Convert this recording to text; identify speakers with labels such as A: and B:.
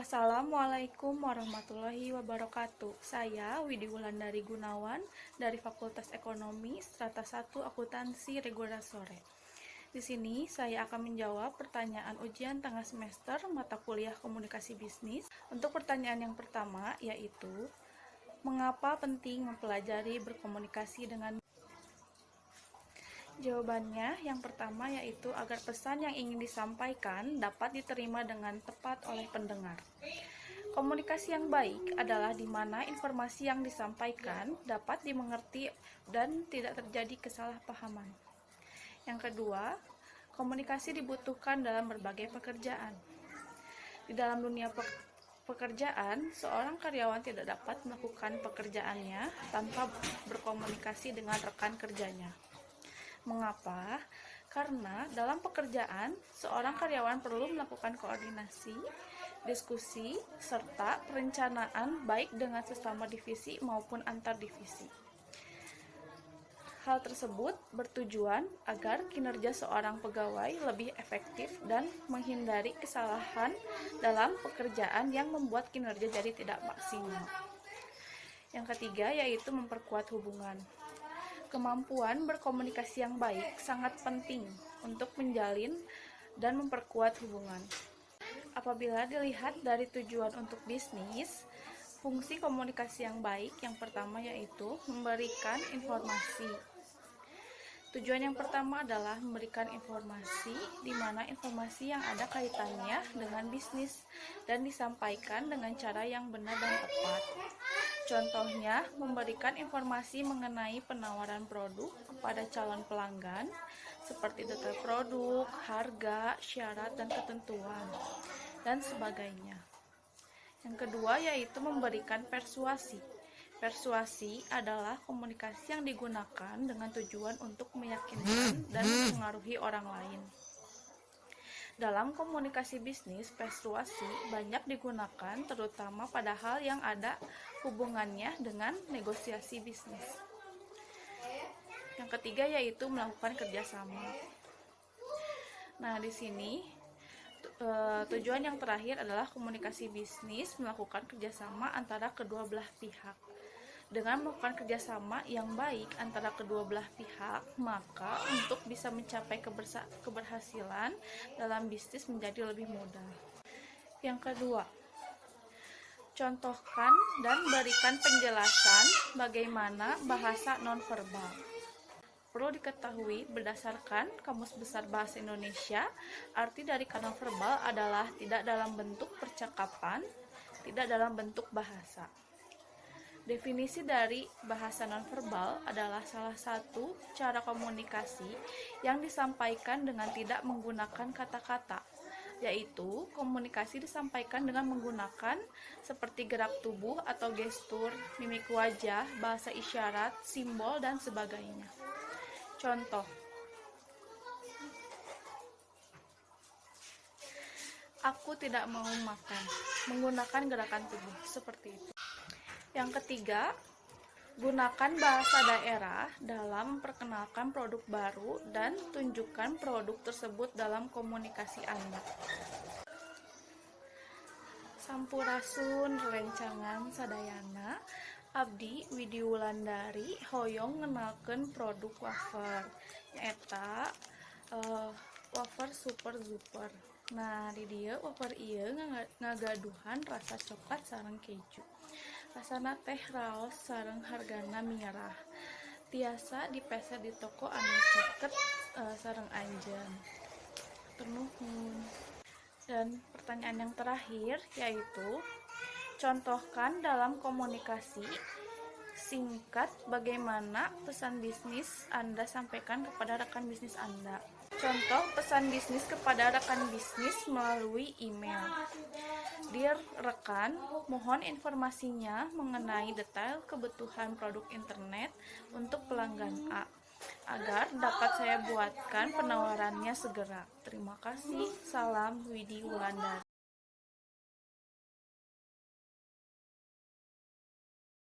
A: Assalamualaikum warahmatullahi wabarakatuh. Saya Widi Wulandari Gunawan dari Fakultas Ekonomi Strata 1 Akuntansi Regulasore. Di sini saya akan menjawab pertanyaan ujian tengah semester mata kuliah Komunikasi Bisnis. Untuk pertanyaan yang pertama yaitu, mengapa penting mempelajari berkomunikasi dengan. Jawabannya yang pertama yaitu agar pesan yang ingin disampaikan dapat diterima dengan tepat oleh pendengar. Komunikasi yang baik adalah di mana informasi yang disampaikan dapat dimengerti dan tidak terjadi kesalahpahaman. Yang kedua, komunikasi dibutuhkan dalam berbagai pekerjaan. Di dalam dunia pekerjaan, seorang karyawan tidak dapat melakukan pekerjaannya tanpa berkomunikasi dengan rekan kerjanya. Mengapa? Karena dalam pekerjaan, seorang karyawan perlu melakukan koordinasi, diskusi, serta perencanaan baik dengan sesama divisi maupun antar divisi. Hal tersebut bertujuan agar kinerja seorang pegawai lebih efektif dan menghindari kesalahan dalam pekerjaan yang membuat kinerja jadi tidak maksimal. Yang ketiga yaitu memperkuat hubungan. Kemampuan berkomunikasi yang baik sangat penting untuk menjalin dan memperkuat hubungan. Apabila dilihat dari tujuan untuk bisnis, fungsi komunikasi yang baik yang pertama yaitu memberikan informasi. Tujuan yang pertama adalah memberikan informasi di mana informasi yang ada kaitannya dengan bisnis dan disampaikan dengan cara yang benar dan tepat. Contohnya, memberikan informasi mengenai penawaran produk kepada calon pelanggan, seperti detail produk, harga, syarat, dan ketentuan, dan sebagainya. Yang kedua yaitu memberikan persuasi. Persuasi adalah komunikasi yang digunakan dengan tujuan untuk meyakinkan dan mempengaruhi orang lain. Dalam komunikasi bisnis, persuasi banyak digunakan terutama pada hal yang ada hubungannya dengan negosiasi bisnis. Yang ketiga yaitu melakukan kerjasama. Nah, di sini tujuan yang terakhir adalah komunikasi bisnis melakukan kerjasama antara kedua belah pihak. Dengan melakukan kerjasama yang baik antara kedua belah pihak, maka untuk bisa mencapai keberhasilan dalam bisnis menjadi lebih mudah. Yang kedua, contohkan dan berikan penjelasan bagaimana bahasa nonverbal. Perlu diketahui berdasarkan Kamus Besar Bahasa Indonesia, arti dari nonverbal adalah tidak dalam bentuk percakapan, tidak dalam bentuk bahasa. Definisi dari bahasa nonverbal adalah salah satu cara komunikasi yang disampaikan dengan tidak menggunakan kata-kata, yaitu komunikasi disampaikan dengan menggunakan seperti gerak tubuh atau gestur, mimik wajah, bahasa isyarat, simbol, dan sebagainya. Contoh, aku tidak mau makan, menggunakan gerakan tubuh, seperti itu. Yang ketiga, gunakan bahasa daerah dalam memperkenalkan produk baru dan tunjukkan produk tersebut dalam komunikasi Anda. Sampurasun rencangan sadayana, abdi Widi Wulandari hoyong ngenalkeun produk wafer nyaeta wafer super zuper. Nah, di dieu wafer ieu ngagaduhan rasa coklat sareng keju. Rasana teh raos sareng hargana mirah. Tiasa dipeser di toko anu caket sareng anjeun. Nuhun. Dan pertanyaan yang terakhir yaitu contohkan dalam komunikasi singkat bagaimana pesan bisnis Anda sampaikan kepada rekan bisnis Anda. Contoh pesan bisnis kepada rekan bisnis melalui email. Dear rekan, mohon informasinya mengenai detail kebutuhan produk internet untuk pelanggan A, agar dapat saya buatkan penawarannya segera. Terima kasih. Salam Widi Wulandari.